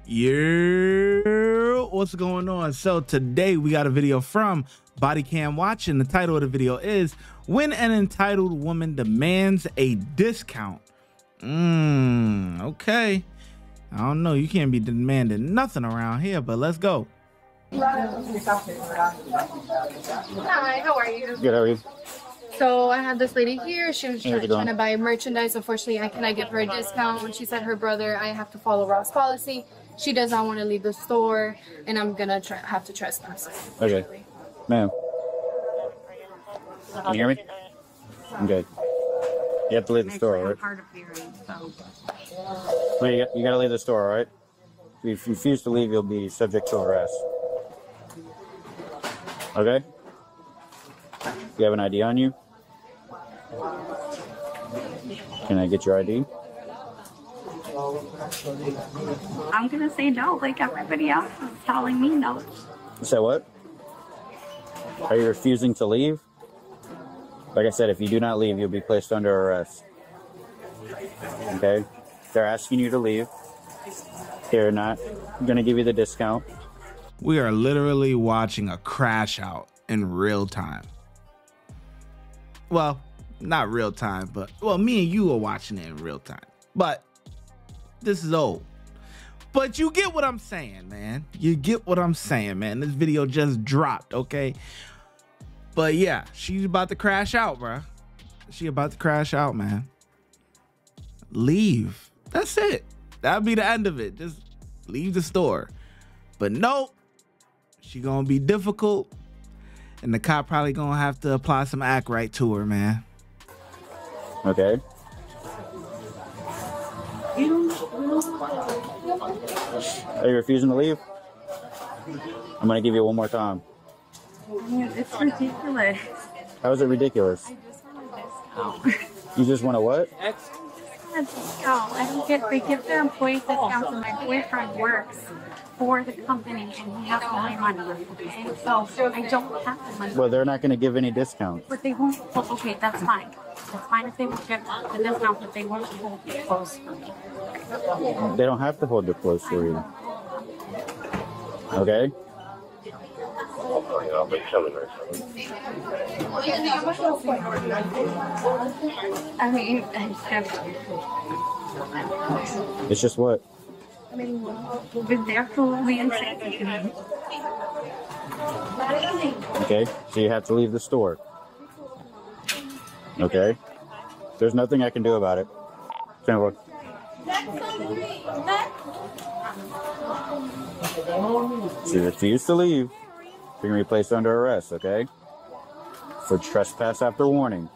Yeah, what's going on? So today we got a video from Body Cam Watch, and the title of the video is When an Entitled Woman Demands a Discount. Okay. I don't know, you can't be demanding nothing around here, but let's go. Hi, how are you? Good, how are you? So I have this lady here. She was trying to buy merchandise. Unfortunately, I cannot give her a discount. When she said her brother, I have to follow Ross policy. She does not want to leave the store, and I'm gonna have to trespass her. Okay, ma'am. Can you hear me? Okay. You have to leave the store, all right? Hard of hearing, so. Well, you gotta leave the store, all right? If you refuse to leave, you'll be subject to arrest. Okay? You have an ID on you? Can I get your ID? I'm gonna say no, like everybody else is telling me no. You said what? Are you refusing to leave? Like I said, if you do not leave, you'll be placed under arrest. Okay? They're asking you to leave. They're not gonna give you the discount. We are literally watching a crash out in real time. Well, not real time, but well, me and you are watching it in real time. But this is old. But you get what I'm saying, man. You get what I'm saying, man. This video just dropped, okay? But yeah, she's about to crash out, bro. She about to crash out, man. Leave. That's it. That'll be the end of it. Just leave the store. But nope. She gonna be difficult. And the cop probably gonna have to apply some act right to her, man. Okay. Are you refusing to leave? I'm gonna give you one more time. It's ridiculous. How is it ridiculous? I just want a discount. You just want a what? A discount. I don't get, they give their employees discounts, and my boyfriend works for the company and he has my money. Okay? So I don't have the money. Well, they're not gonna give any discounts. But they won't, well, okay, that's fine. That's fine if they won't give the discount, but they won't hold it close for me. They don't have to hold it close for you. Okay? I mean, It's just what? but they're totally insane. Okay? So you have to leave the store. Okay? There's nothing I can do about it. Stand by. So you refuse to leave, you're going to be placed under arrest, okay? For trespass after warning.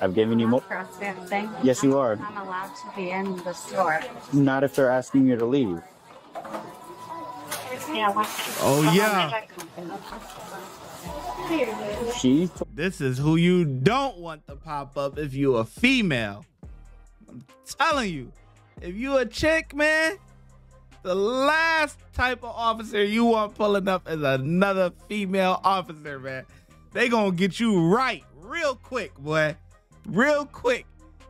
I've given you more. Trespassing. Yes, you are. I'm allowed to be in the store. Not if they're asking you to leave. Yeah, Oh yeah. This is who you don't want to pop up if you a female. I'm telling you, if you a chick, man, the last type of officer you want pulling up is another female officer, man. They gonna get you right real quick, boy. Real quick.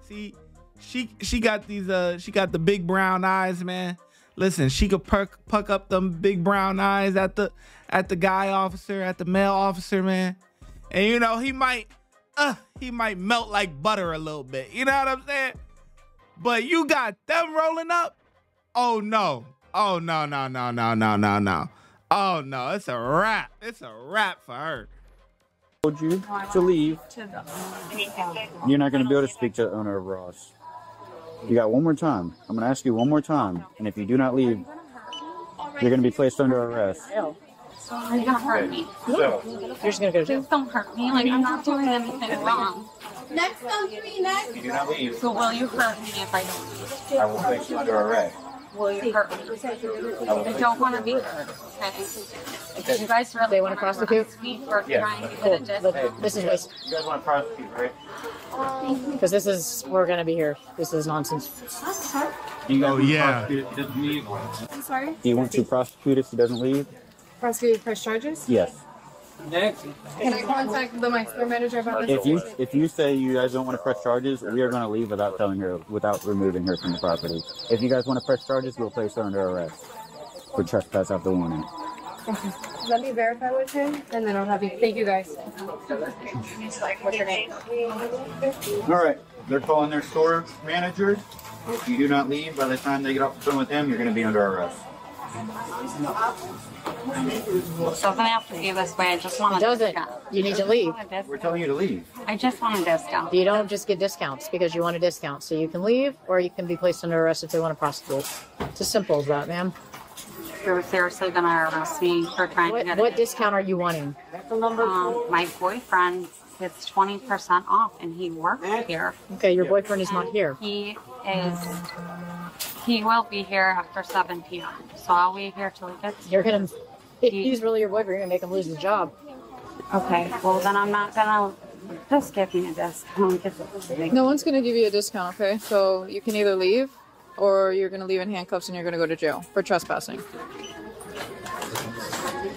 See, she got these she got the big brown eyes, man. Listen, she could puck up them big brown eyes at the guy officer, at the male officer, man. And you know, he might melt like butter a little bit. You know what I'm saying? But you got them rolling up? Oh no. Oh no. Oh no, it's a wrap. It's a wrap for her. Told you to leave. You're not going to be able to speak to the owner of Ross. You got one more time. I'm going to ask you one more time. And if you do not leave, you're going to be placed under arrest. You're gonna hurt me. You're just gonna go. Please don't hurt me. Like, I'm not doing anything wrong. Next on to me, next. If you do not leave, So will you hurt me if I don't leave? I will place you under arrest. Will you hurt me? I don't want to be hurt. Okay. You guys really want to prosecute me for trying to get a discount? This is waste. You guys want to prosecute, right? Because this is, we're going to be here. This is nonsense. You guys Oh, yeah. I'm sorry? Do you want to prosecute if he doesn't leave? Prosecute press charges? Yes. Can I contact my store manager about this? If you say you guys don't want to press charges, we are going to leave without telling her, without removing her from the property. If you guys want to press charges, we'll place her under arrest. for trespass after warning. Let me verify with him, and then I'll have you. Thank you, guys. What's your name? All right, they're calling their store managers. If you do not leave by the time they get off the phone with them, you're going to be under arrest. So then I have to be this way. I just want a Doesn't. discount. You need to leave. We're telling you to leave. I just want a discount. You don't just get discounts because you want a discount. So you can leave or you can be placed under arrest if they want to prosecute. It's as simple as that, ma'am. You're seriously gonna arrest me for trying to get What discount are you wanting? my boyfriend gets 20% off and he works here. Okay, your boyfriend is not here. He will be here after 7 p.m. So I'll wait here till he gets here. You're gonna. If he's really your boyfriend, you're gonna make him lose his job. Okay, well then I'm not gonna just give me a discount. No one's going to give you a discount, okay? So you can either leave or you're going to leave in handcuffs and you're going to go to jail for trespassing.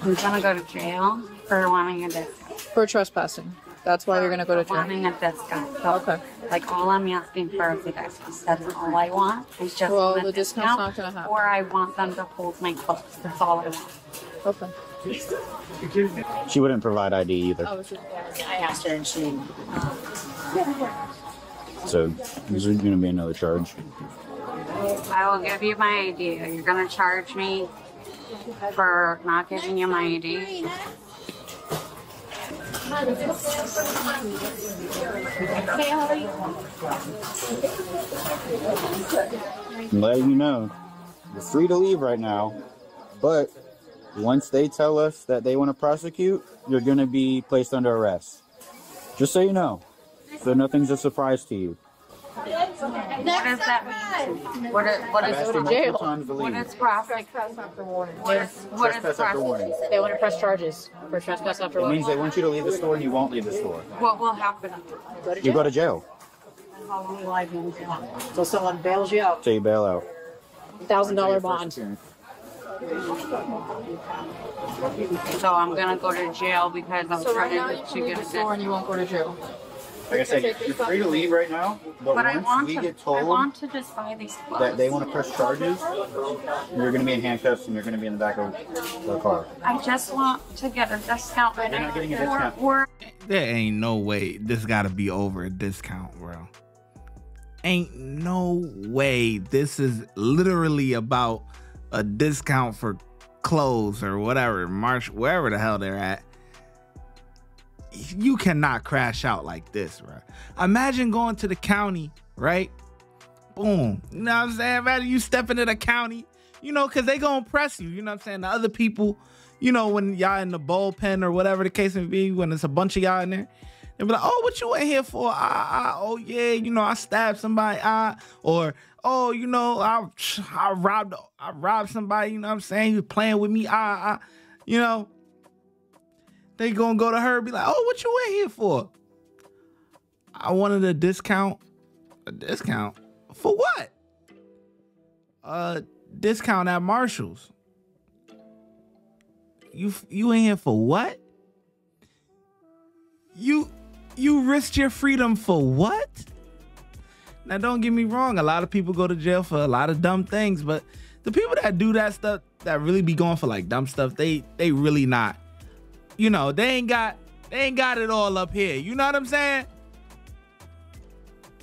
I'm gonna go to jail for wanting a discount. For trespassing. That's why you're going to go to jail. Wanting a discount. So, Okay. like, all I'm asking for is a discount. That's all I want. Is just Well, want a the discount's discount, not gonna happen. Or I want them to hold my clothes. That's all I want. Okay. She wouldn't provide ID either. I asked her and she. So this is going to be another charge. I will give you my ID. You're gonna charge me for not giving you my ID. I'm letting you know, you're free to leave right now, but once they tell us that they want to prosecute, you're going to be placed under arrest. Just so you know, so nothing's a surprise to you. What does that mean? What is Go to jail. what is prosecute? What is Trespass after warning. They want to press charges for trespass after It warning. means they want you to leave the store and you won't leave the store. What will happen? You go to jail How long will I be in jail? So someone bails you out. till you bail out. $1,000 bond. So I'm gonna go to jail because I'm So right now trying you to can leave get the a store and you won't go to jail. Like I said, you're free to leave right now, but But I once want we to. get I told want to just buy these clothes. that they want to press charges, you're going to be in handcuffs and you're going to be in the back of the car. I just want to get a discount. You're not getting a discount. Or There ain't no way this gotta be over a discount, bro. Ain't no way this is literally about a discount for clothes or whatever, wherever the hell they're at. You cannot crash out like this, bro. Imagine going to the county, right? Boom. You know what I'm saying? Imagine you step into the county, you know, because they gonna press you. You know what I'm saying? The other people, you know, when y'all in the bullpen or whatever the case may be, when there's a bunch of y'all in there, they be like, oh, what you in here for? Oh, yeah, you know, I stabbed somebody. Or, oh, you know, I robbed somebody, you know what I'm saying? He was playing with me. You know. They gonna go to her and be like, oh, what you in here for? I wanted a discount. A discount? For what? Discount at Marshall's. You in here for what? You risked your freedom for what? Now, don't get me wrong. A lot of people go to jail for a lot of dumb things, but the people that do that stuff, that really be going for like dumb stuff, they really not. You know, they ain't got it all up here. You know what I'm saying?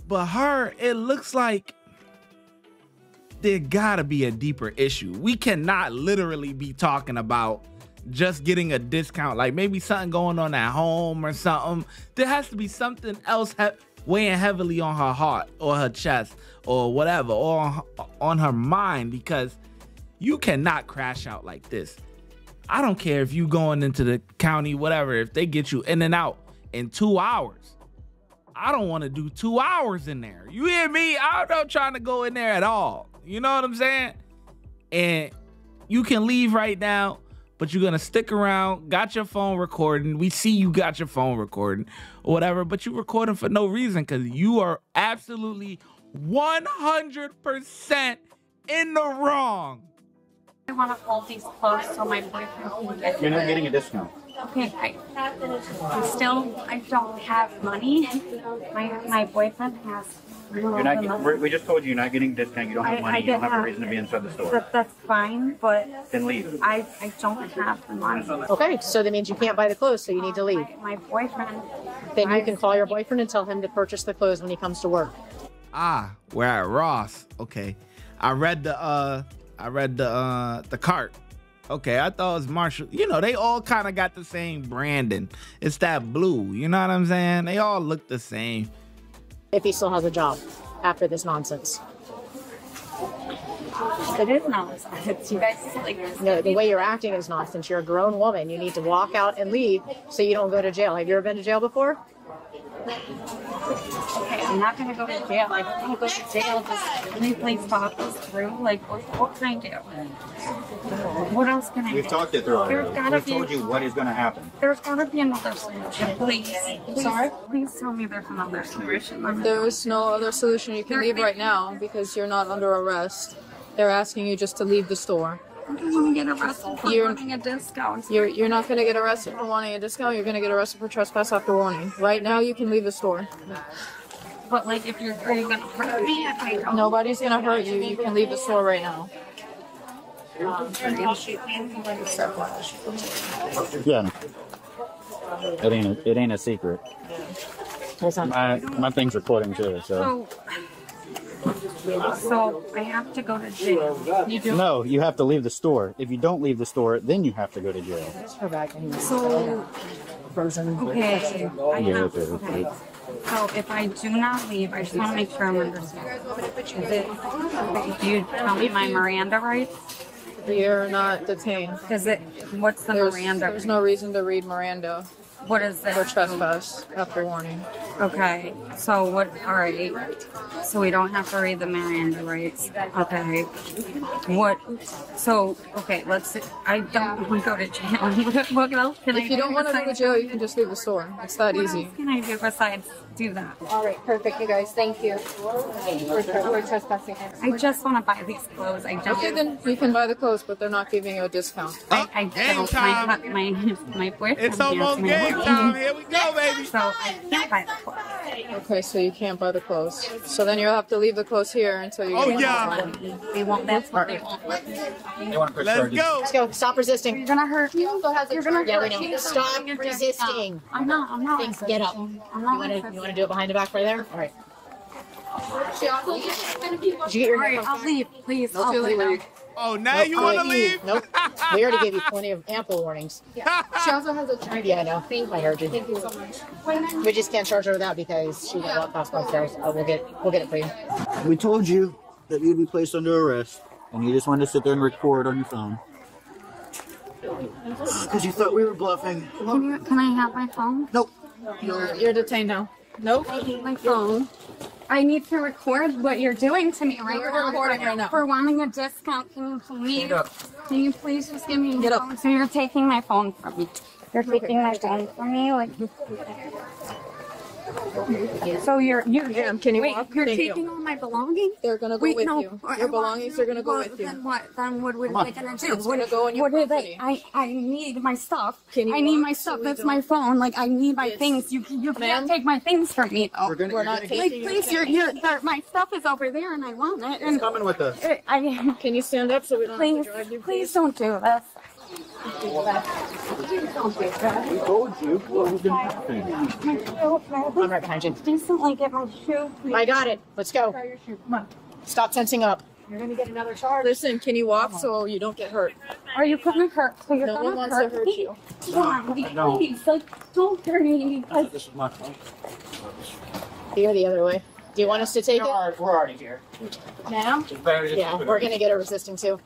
But her, it looks like there gotta be a deeper issue. We cannot literally be talking about just getting a discount, like maybe something going on at home or something. There has to be something else weighing heavily on her heart or her chest or whatever, or on her mind, because you cannot crash out like this. I don't care if you going into the county, whatever, if they get you in and out in 2 hours. I don't want to do 2 hours in there. You hear me? I'm not trying to go in there at all. You know what I'm saying? And you can leave right now, but you're going to stick around, got your phone recording. We see you got your phone recording or whatever, but you recording for no reason because you are absolutely 100% in the wrong. want to hold these clothes so my boyfriend can get You're not them. getting a discount. Okay, I don't have money. My boyfriend has. You're not. We just told you you're not getting a discount. You don't have money. You don't have a reason to be inside the store. That's fine, but Then leave. I don't have the money. Okay, so that means you can't buy the clothes, so you need to leave. My boyfriend. Then you can call your boyfriend and tell him to purchase the clothes when he comes to work. Ah, we're at Ross. Okay. I read the cart. Okay, I thought it was Marshall. You know, they all kind of got the same branding. It's that blue. You know what I'm saying? They all look the same. If he still has a job after this nonsense. It is nonsense. You guys like. No, the way you're acting is nonsense. You're a grown woman. You need to walk out and leave so you don't go to jail. Have you ever been to jail before? Okay, I'm not gonna go to jail. I don't want to go to jail. Just let me please talk this through. Like, what can I do? What else can I do? We've talked it through There's already. gotta We've be. told you what is going to happen. There's gotta be another solution, please. Sorry? Please tell me there's another solution. There is no other solution. You can leave right now because you're not under arrest. They're asking you just to leave the store. I don't want to get arrested for wanting a discount. You're not going to get arrested for wanting a discount. You're going to get arrested for trespass after warning. Right now, you can leave the store. But like, are you gonna hurt me if I don't? Nobody's going to hurt you. You can leave the store right now. Yeah. It ain't a secret. My thing's recording too. So I have to go to jail. You do? No, you have to leave the store. If you don't leave the store, then you have to go to jail. So okay, Okay. So if I do not leave, I just want to make sure I'm understanding. Do you tell me my Miranda rights? You're not detained. What's the Miranda? There's no reason to read Miranda What is for this? trespass after warning. Okay, so what, all right, so we don't have to read the Miranda rights, okay. Okay, let's see, I don't want to go to jail. What else can I do? If you don't want to go to jail, you can just leave the store. It's that easy. What can I do besides do that? All right, perfect, you guys. Thank you for trespassing. I just want to buy these clothes. I don't. Okay, then you can buy the clothes, but they're not giving you a discount. I Game don't. time. My boyfriend. It's almost game time. Here we go, baby. So I can't buy the clothes. Okay, so you can't buy the clothes. So then you'll have to leave the clothes here until you Oh, get yeah. They won't. That's what they won't. Let's go. Let's go. Stop resisting. You're gonna hurt me. You're gonna Yeah, we hurt me. know. Stop resisting. I'm not. Thanks. Get up. I'm You not. want to do it behind the back right there? All right. Did you get your All right, I'll leave, please. I'll leave. Oh, now you want to leave? Nope. We already gave you plenty of ample warnings. She also has a charge. Yeah, I know. I heard you. Thank you so much. We just can't charge her that because she won't walk past my stairs. We'll get it for you. We told you that you'd be placed under arrest, and you just wanted to sit there and record on your phone. Because you thought we were bluffing. Can I have my phone? Nope. You're detained now. Nope. I need my phone. I need to record what you're doing to me right We're now. recording right now. For wanting a discount, can you please just give me your phone? So you're taking my phone from me. You're taking my phone from me, like. So you're Ma'am, can you wait, walk? you're Thank you. taking all my belongings? They're gonna go Wait, with no. you. Your belongings are gonna go with you. Then what? Then what are they gonna do? It's gonna go in your What are property. they? I need my stuff. Can you I need walk my so stuff. we That's don't- my phone. Like I need my things. You Ma'am? can't take my things from me. Though. We're not Like taking your please, my stuff is over there and I want it. And Coming with us. Can you stand up so we don't have please, to drive you? please don't do this. We told you what was going to happen. I'm right behind you. Decently get my shoe. Please. I got it. Let's go. Stop tensing up. You're gonna get another charge. Listen, can you walk so you don't get hurt? Are you gonna hurt? So you're No gonna one wants to hurt me? you. Why? Please, like, don't hurt me. Like, This is my phone. Here, the other way. Do you want us to take it? We're already here. Now? Yeah, we're gonna get her resisting too.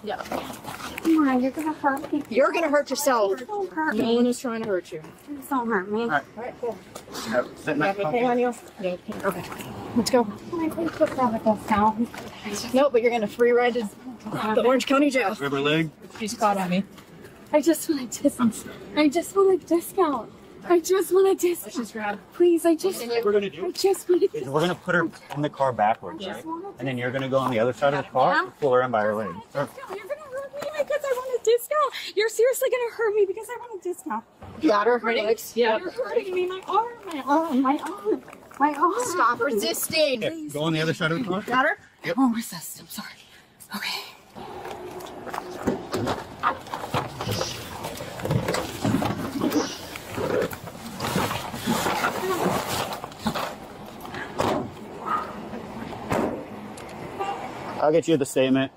come on, you're gonna hurt me. You're gonna hurt yourself. Don't hurt No me. one is trying to hurt you. Please don't hurt me. Sit in that Hang on, you. Yeah. Okay. Let's go. Can I please put that with us down? Nope, but you're gonna free ride to the Orange County Jail. Rubber leg. She's caught on me. I just want a discount. I just want a discount. I just want a discount. Please, I just What we're going to do want a is we're going to put her in the car backwards, right? And then you're going to go on the other side of the car and pull her in by her leg. Or You're gonna hurt You're seriously gonna hurt me because I want a discount. Got her legs. Yeah. You're hurting me. My arm. My arm. My arm. My arm. Stop resisting. Yeah, go on the other side of the car. Got her? Yep. Oh, resist. I'm sorry. Okay. I'll get you the statement.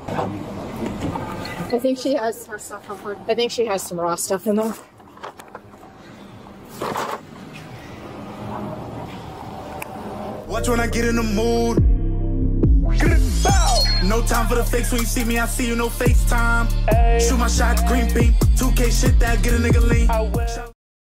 I think she has her stuff on her. I think she has some raw stuff in there. Watch when I get in the mood. No time for the fakes. When you see me, I see you, no FaceTime. Shoot my shot, green beam. 2K shit that get a nigga lean.